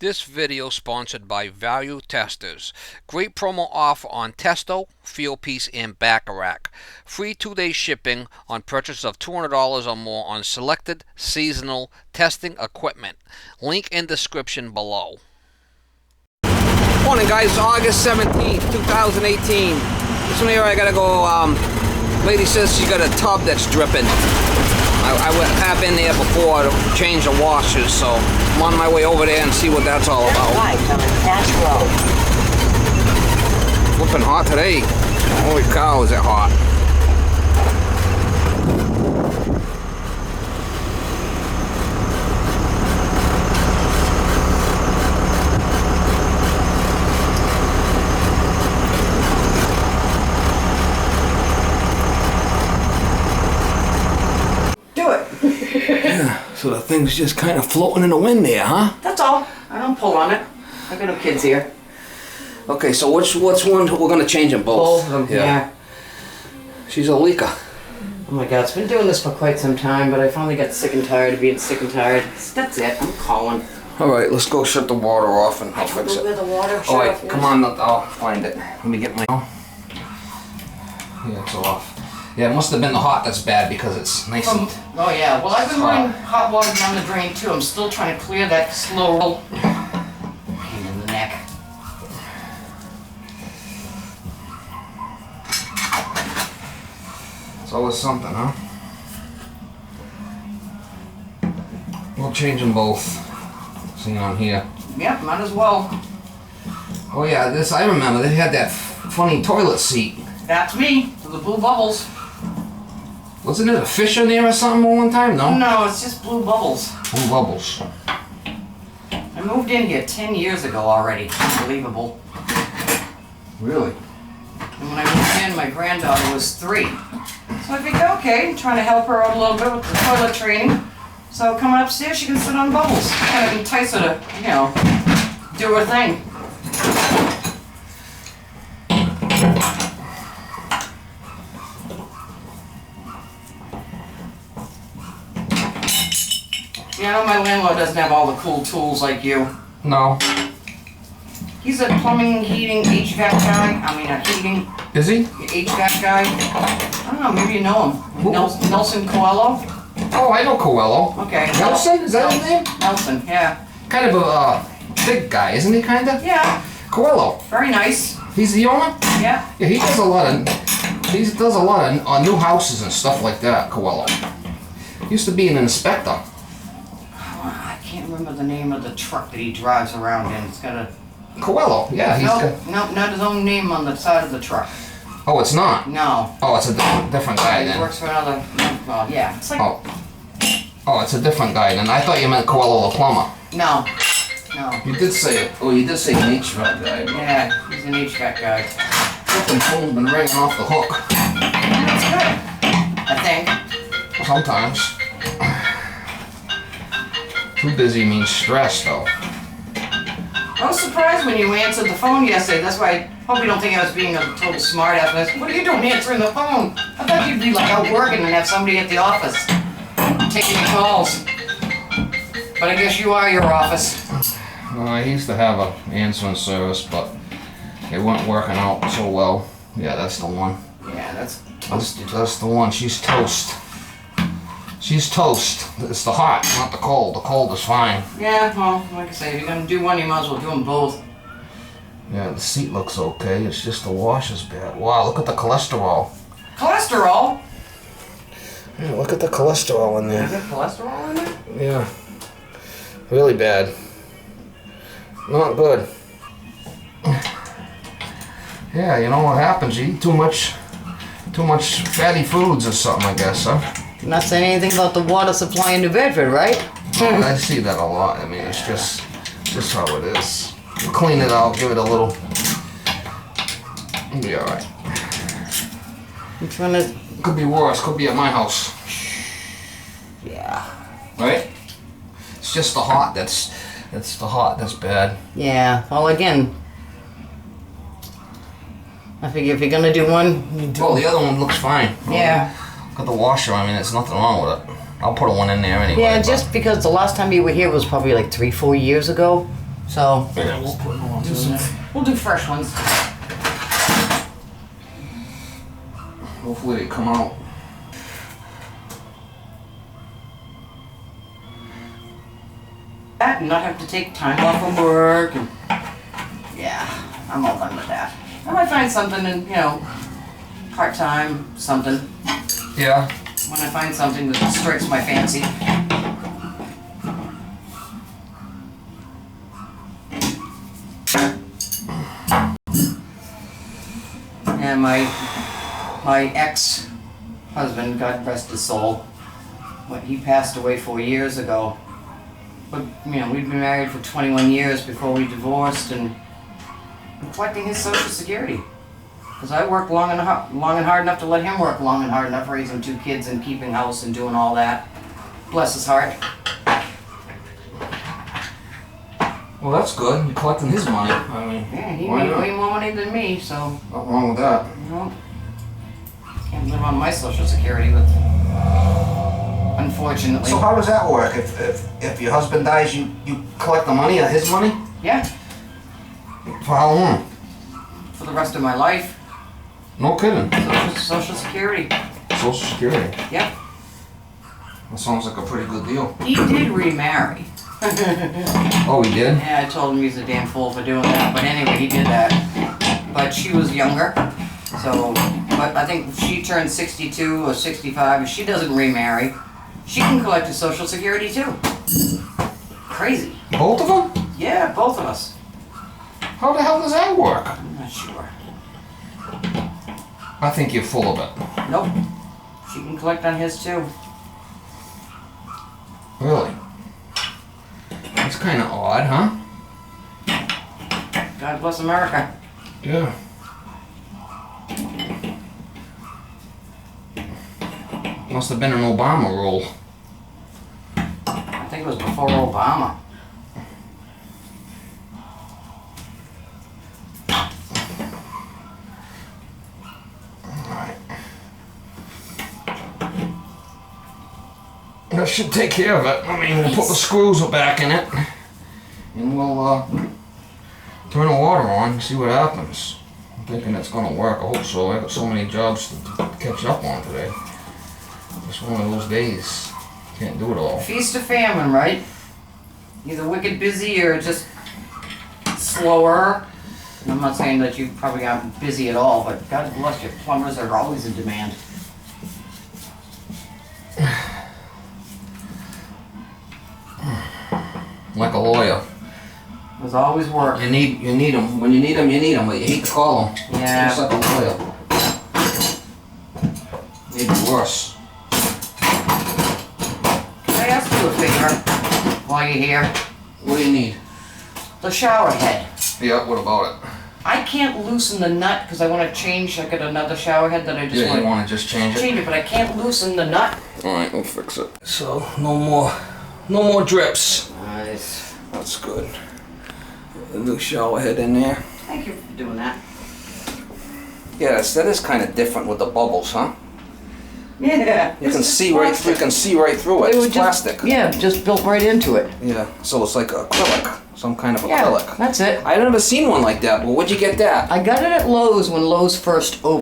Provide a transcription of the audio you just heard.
This video sponsored by Value Testers. Great promo offer on Testo, Fieldpiece, and Bacharach. Free 2-day shipping on purchase of $200 or more on selected seasonal testing equipment. Link in description below. Morning guys, August 17th, 2018. This one here I gotta go, lady says she got a tub that's dripping. I have been there before to change the washers, so I'm on my way over there and see what that's all about. Flipping hot today. Holy cow, is it hot. So the thing's just kind of floating in the wind there, huh? That's all. I don't pull on it. I got no kids here. Okay, so which one? We're gonna change them both. Both of them, yeah. She's a leaker. Oh my God, it's been doing this for quite some time, but I finally got sick and tired of being sick and tired. That's it. I'm calling. All right, let's go shut the water off and I'll fix it. Where the water? All right, come on, I'll find it. Let me get my. Yeah, it's off. Yeah, it must have been the hot that's bad because it's nice and... Oh yeah, well I've been running hot water down the drain too. I'm still trying to clear that slow roll. Pain in the neck. It's always something, huh? We'll change them both. See on here. Yep, might as well. Oh yeah, this I remember. They had that funny toilet seat. That's me, with the blue bubbles. Wasn't there a fish in there or something one time? No? No, it's just blue bubbles. Blue bubbles. I moved in here 10 years ago already. Unbelievable. Really? And when I moved in, my granddaughter was 3. So I figured, okay, I'm trying to help her out a little bit with the toilet training. So coming upstairs, she can sit on bubbles. Kind of entice her to, you know, do her thing. Yeah, I know my landlord doesn't have all the cool tools like you. No. He's a plumbing, heating, HVAC guy. I mean, heating. Is he? HVAC guy. I don't know, maybe you know him. Nelson Coelho? Oh, I know Coelho. Okay. Nelson? Is that his name? Nelson, yeah. Kind of a big guy, isn't he, kind of? Yeah. Coelho. Very nice. He's the owner? Yeah. Yeah, he does a lot of new houses and stuff like that, Coelho. Used to be an inspector. I can't remember the name of the truck that he drives around in. It's got a... Coelho, yeah. No, not his own name on the side of the truck. Oh, it's not? No. Oh, it's a different guy He then. works for another... Well, yeah. It's like... Oh, it's a different guy then. I thought you meant Coelho the plumber. No. No. You did say it. Oh, you did say an HVAC guy. Yeah, he's an HVAC guy. Flipping phone's been ringing off the hook. That's good. I think. Sometimes. Too busy means stress, though. I was surprised when you answered the phone yesterday. That's why I hope you don't think I was being a total smart ass. I said, what are you doing answering the phone? I thought you'd be like out working and have somebody at the office taking your calls. But I guess you are your office. Well, I used to have an answering service, but it wasn't working out so well. Yeah, that's the one. Yeah, that's toasted. That's the one. She's toast. She's toast. It's the hot, not the cold. The cold is fine. Yeah, well, like I say, if you're going to do one, you might as well do them both. Yeah, the seat looks okay. It's just the wash is bad. Wow, look at the cholesterol. Cholesterol? Yeah, look at the cholesterol in there. Is there cholesterol in there? Yeah. Really bad. Not good. Yeah, you know what happens? You eat too much fatty foods or something, I guess, huh? You're not saying anything about the water supply in New Bedford, right? I see that a lot. I mean, it's just how it is. We'll clean it out, give it a little. It'll be alright. I'm trying to... Could be worse. Could be at my house. Yeah. Right? It's just the hot that's bad. Yeah, well again, I figure if you're gonna do one, you do. Well, the other one looks fine. Yeah. Got the washer. I mean, there's nothing wrong with it. I'll put one in there anyway. Yeah, just because the last time you were here was probably like 3-4 years ago. So Yeah, we'll put them on. we'll do fresh ones. Hopefully they come out. That and not have to take time off from work. And yeah, I'm all done with that. I might find something in, part-time, something. Yeah. When I find something that strikes my fancy. And my ex-husband, God rest his soul, he passed away 4 years ago. But, we'd been married for 21 years before we divorced, and I'm collecting his Social Security. Because I worked long and hard enough to let him work long and hard enough, raising 2 kids and keeping house and doing all that. Bless his heart. Well, that's good. You're collecting his money. I mean, Yeah, he why made not? way more money than me, so, Nothing wrong with that. Can't live on my Social Security with, unfortunately. So how does that work? If your husband dies, you collect the money, his money? Yeah, For how long? for the rest of my life. No kidding. Social Security. Social Security. Yep. That sounds like a pretty good deal. He did remarry. Oh, he did? Yeah, I told him he's a damn fool for doing that, but anyway, he did that. But she was younger, so, but I think if she turned 62 or 65, if she doesn't remarry, she can collect his Social Security too. Crazy. Both of them? Yeah, both of us. How the hell does that work? I'm not sure. I think you're full of it. Nope. She can collect on his too. Really? That's kind of odd, huh? God bless America. Yeah. Must have been an Obama rule. I think it was before Obama. That should take care of it. I mean, we'll put the screws back in it, and we'll turn the water on and see what happens. I'm thinking it's gonna work. I hope so. I got so many jobs to catch up on today. Just one of those days. Can't do it all. Feast or famine, right? Either wicked busy or just slower. And I'm not saying that you probably aren't busy at all, but God bless you, plumbers are always in demand. Like a lawyer. There's always work. You need them. When you need them, but you hate to call them. Yeah. Just like a lawyer. Maybe worse. Can I ask you a favor while you're here? What do you need? The shower head. Yeah, what about it? I can't loosen the nut because I want to change. I got another shower head that I just Yeah, you want want to just change to it? change it, but I can't loosen the nut. Alright, we'll fix it. So, no more drips. Nice. That's good. A new shower head in there. Thank you for doing that. Yes, that is kind of different with the bubbles, huh? Yeah. You can see right through. You can see right through it. It was It's plastic. just built right into it. Yeah. So it's like acrylic, some kind of Yeah, acrylic. that's it. I've never seen one like that. Well, where'd you get that? I got it at Lowe's when Lowe's first opened.